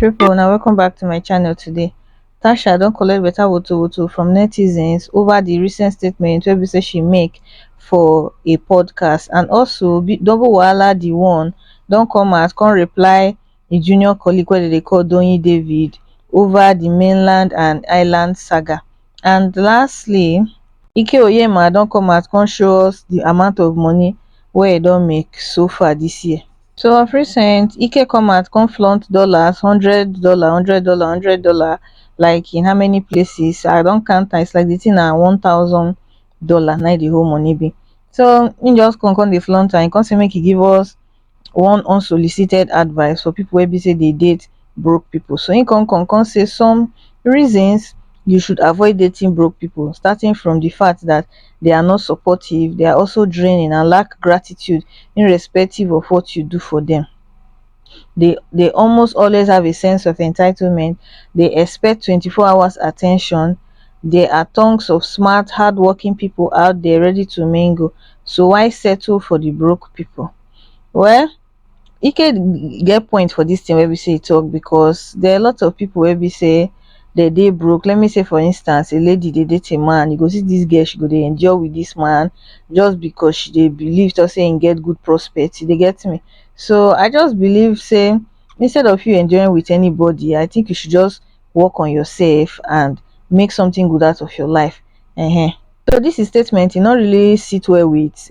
People, now welcome back to my channel today. Tasha don't collect better woto from netizens over the recent statement wey be say she make for a podcast, and also double wahala Deeone don't come out come reply a junior colleague wey they call Doyin David over the mainland and island saga. And lastly, Ike Oyema don't come out come show us the amount of money wey e don make so far this year. So of recent, Ike come out come flaunt dollars, $100, $100, like in how many places? I don't count am. It's like the thing na $1,000 na the whole money be. So he just come dey flaunt am. He come say make he give us one unsolicited advice for people wey be say dey date broke people. So he come say some reasons you should avoid dating broke people, starting from the fact that they are not supportive, they are also draining and lack gratitude irrespective of what you do for them. They almost always have a sense of entitlement. They expect 24 hours attention. There are tons of smart hardworking people out there ready to mingle, so why settle for the broke people? Well, Ike get point for this thing wey be say e talk, because there are a lot of people wey be say dey broke. Let me say for instance, a lady dey date a man, you go see this girl, she go dey endure with this man just because she dey believe to say im get good prospects. You dey get me? So I just believe say instead of you enjoying with anybody, I think you should just work on yourself and make something good out of your life. So this is statement e no really sit well with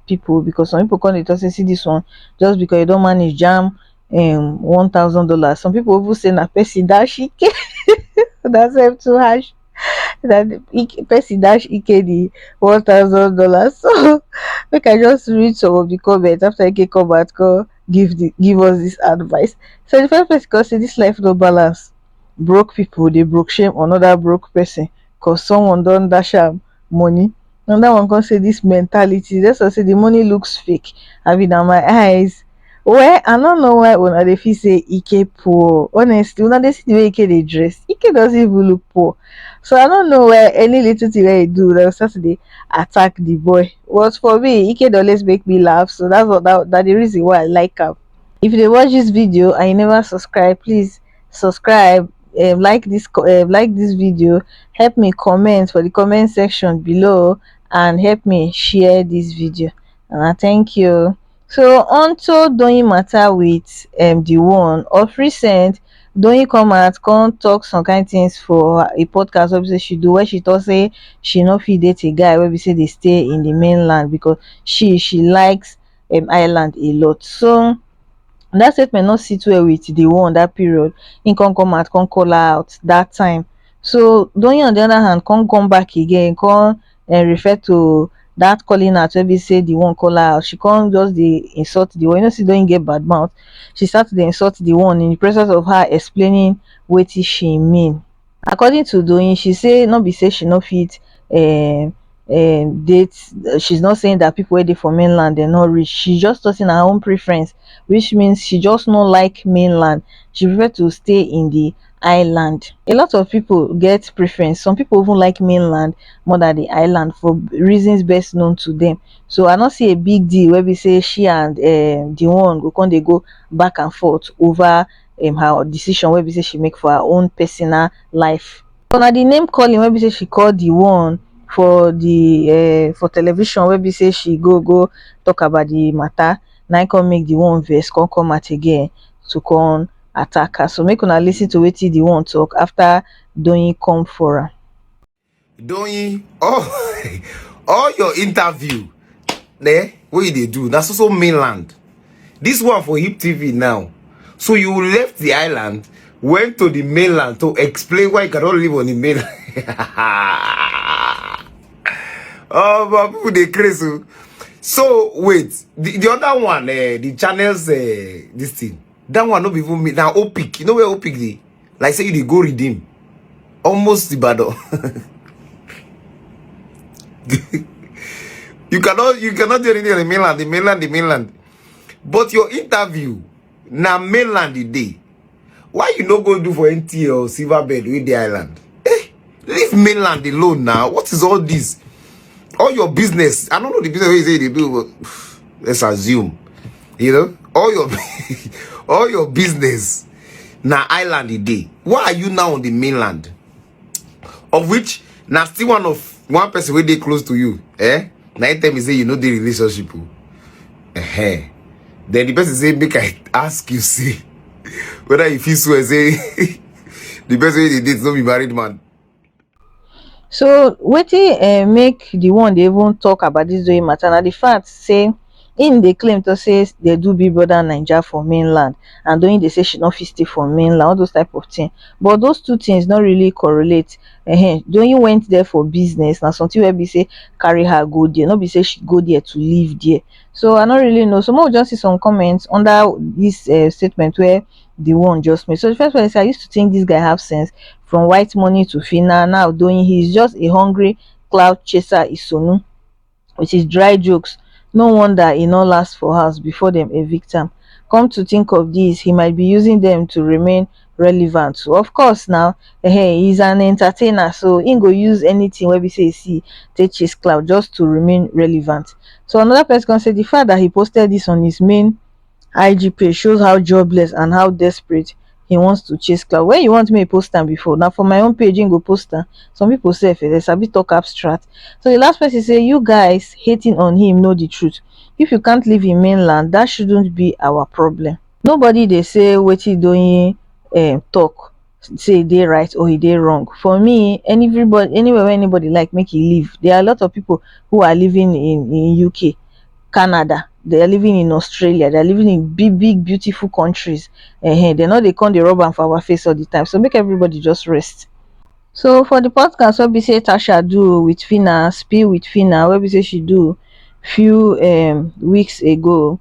people, because some people come dey talk say see this one, just because you don't manage jam $1,000. Some people even say na person dash Ike. That's self too harsh. That person dash Ike the $1,000. So make I just read some of the comments after Ike come back come give us this advice. So the first person come say this life no balance. Broke people they broke shame another broke person because someone don't dash am money. Another one can say this mentality. That's why say the money looks fake. I mean, on my eyes. Well, I don't know why when they feel say Ike poor. Honestly, when they see the way Ike they dress, Ike doesn't even look poor. So I don't know where any little thing they do they'll start to dey attack the boy. But for me, Ike dey always make me laugh. So that's what that the reason why I like him. If they watch this video and you never subscribe, please subscribe. Like this video, help me comment for the comment section below, and help me share this video, and I thank you. So on to Doyin matter with the one of recent. Doyin come out come talk some kind things for a podcast wey be say she do, where she talk say she no fit date a guy wey be say they stay in the mainland because she likes island a lot. So that statement not sit well with the one that period. He come out come call her out that time. So Doyin on the other hand come back again, come refer to that calling out wey be say the one call her out. She come just dey insult the one. You know, see Doyin get bad mouth. She start to dey insult the one in the presence of her explaining wetin she mean. According to Doyin, she say no be say she no fit date. She's not saying that people wey dey for mainland they're not rich. She just talking her own preference, which means she just no like mainland. She prefer to stay in the island. A lot of people get preference. Some people even like mainland more than the island for reasons best known to them. So I don't see a big deal where we say she and the one go come they go back and forth over her decision where we say she make for her own personal life. So now the name calling where we say she called the one for the for television where we say she go talk about the matter. Now I can make the one verse come out again to come attack her. So make una listen to wetin the one talk after Doyin come for her. Doyin, all your interview, what they do? That's also mainland. This one for Hip TV now. So you left the island, went to the mainland to explain why you cannot live on the mainland. Oh, but people they crazy. So wait, the other one, the channels, this thing, that one not even me. Now Opic, you know where Opic they? Like say you go redeem, almost the battle. you cannot do anything on the mainland. But your interview, now mainland the day. Why you not go do for NT or Silverbed with the island? Leave mainland alone now. What is all this? All your business. I don't know the business you say they do, but let's assume. You know, all your all your business. na island e dey. Why are you now on the mainland? Of which na still one person wey dey close to you, na him tell me say you know the relationship. Then the person say make I ask you, say whether you feel swear say the person wey dey date no be married man. So wetin make the one dey even talk about this Doyin matter na the fact say im dey claim to say they do Big Brother Naija for mainland, and Doyin dey say she no fit stay for mainland, all those type of thing. But those two things no really correlate. Doyin went there for business, na something wey be say carry her go there, no be say she go there to live there. So I no really know. So make we just see some comments under this statement where the one just made. So the first one is, I used to think this guy have sense. From white money to Fina, now Doyin, he's just a hungry cloud chaser Isonu with his dry jokes. No wonder he no last for house before them evict him. Come to think of this, he might be using them to remain relevant. So of course now, he's an entertainer, so he go use anything where we say see take chase cloud just to remain relevant. So another person can say the fact that he posted this on his main IG page shows how jobless and how desperate he wants to chase cloud. When you want me post am before, now for my own page you go post am. Some people say there's a bit talk abstract. So the last person say, you guys hating on him know the truth. If you can't live in mainland, that shouldn't be our problem. Nobody they say wetin Doyin talk say they right or he dey wrong. For me, anybody anywhere where anybody like make he live. There are a lot of people who are living in UK, Canada, they are living in Australia, they are living in big beautiful countries. They know they come dey rub am for our face all the time, so make everybody just rest. So for the podcast wey be say Tasha do with Fina, spill with Fina, wey be say she do few weeks ago,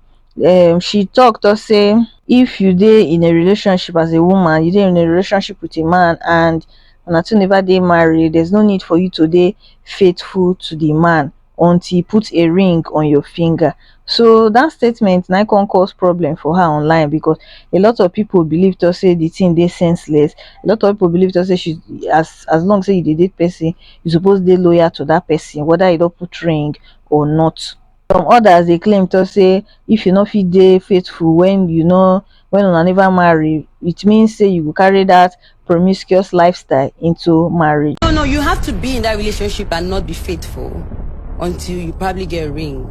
she talk to say if you dey in a relationship as a woman, you dey in a relationship with a man, and una two never dey married, there's no need for you to dey faithful to the man until he put a ring on your finger. So that statement na come cause problem for her online, because a lot of people believe to say the thing dey senseless. A lot of people believe to say she, as long say you dey date person, you suppose dey loyal to that person whether you don put ring or not. Some others dey claim to say if you no fit dey faithful when you know when una never marry, it means say you go carry that promiscuous lifestyle into marriage. No, you have to be in that relationship and not be faithful until you probably get a ring,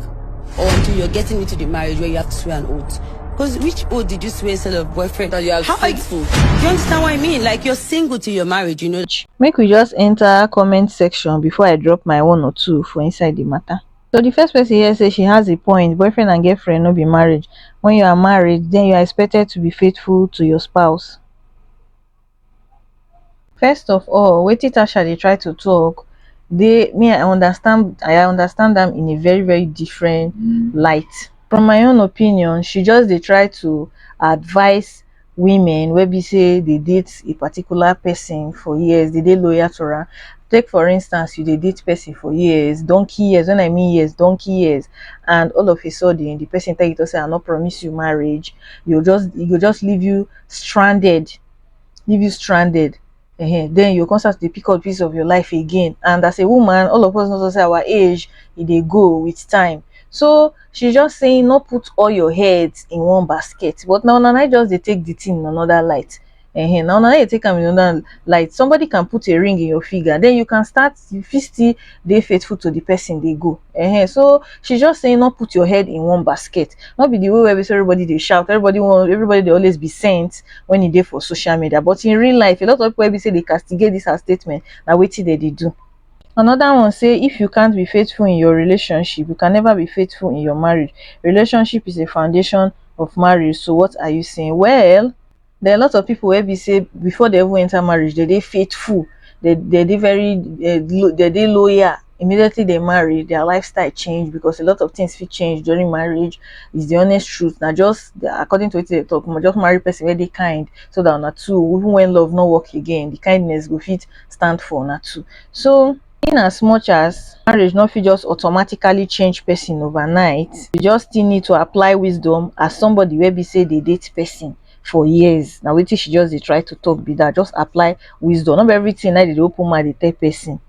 or until you're getting into the marriage where you have to swear an oath. Because which oath did you swear instead of boyfriend? That you are faithful. Do you understand what I mean? Like, you're single till you're married, you know. Make we just enter comment section before I drop my one or two for inside the matter. So the first person here says she has a point. Boyfriend and girlfriend no be marriage. When you are married, then you are expected to be faithful to your spouse. First of all, wetin Tasha dey try to talk, I understand them in a very different light. From my own opinion, she just dey try to advise women wey be say they date a particular person for years, they dey loyal to her. Take for instance, you dey date person for years, donkey years. When I mean years, donkey years, and all of a sudden the person tell you to say I no promise you marriage, he go just leave you stranded. Then you come start to pick up piece of your life again. And as a woman, all of us know say our age they go with time. So she's just saying not put all your heads in one basket. But now I just they take the thing in another light. Now you take them in another light. Somebody can put a ring in your finger, then you can start, you feel still they faithful to the person they go. So she's just saying not put your head in one basket. Not be the way where everybody they shout, everybody they always be sent when you dey for social media. But in real life, a lot of people be say they castigate this as statement. Now wait till they do. Another one say if you can't be faithful in your relationship, you can never be faithful in your marriage. Relationship is a foundation of marriage. So what are you saying? Well, there are a lot of people where we say before they even enter marriage, they faithful, they very they loyal. Immediately they marry, their lifestyle change, because a lot of things fit change during marriage. Is the honest truth. Now just according to what they talk, just marry person where they kind, so that on two, even when love no work again, the kindness go fit stand for na two. So in as much as marriage not fit just automatically change person overnight, you just still need to apply wisdom as somebody where be say they date person for years. Now wetin she just dey try to talk be that just apply wisdom. Not be everything na dey open mouth dey tell person.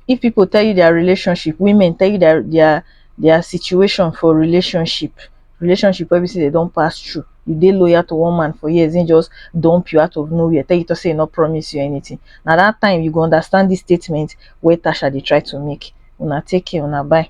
If people tell you their relationship, women tell you their situation for relationship wey be say they don't pass through, you dey loyal to one man for years, him just dump you out of nowhere, tell you to say not promise you anything. Now that time you go understand this statement where Tasha dey try to make. Una take care, una bye.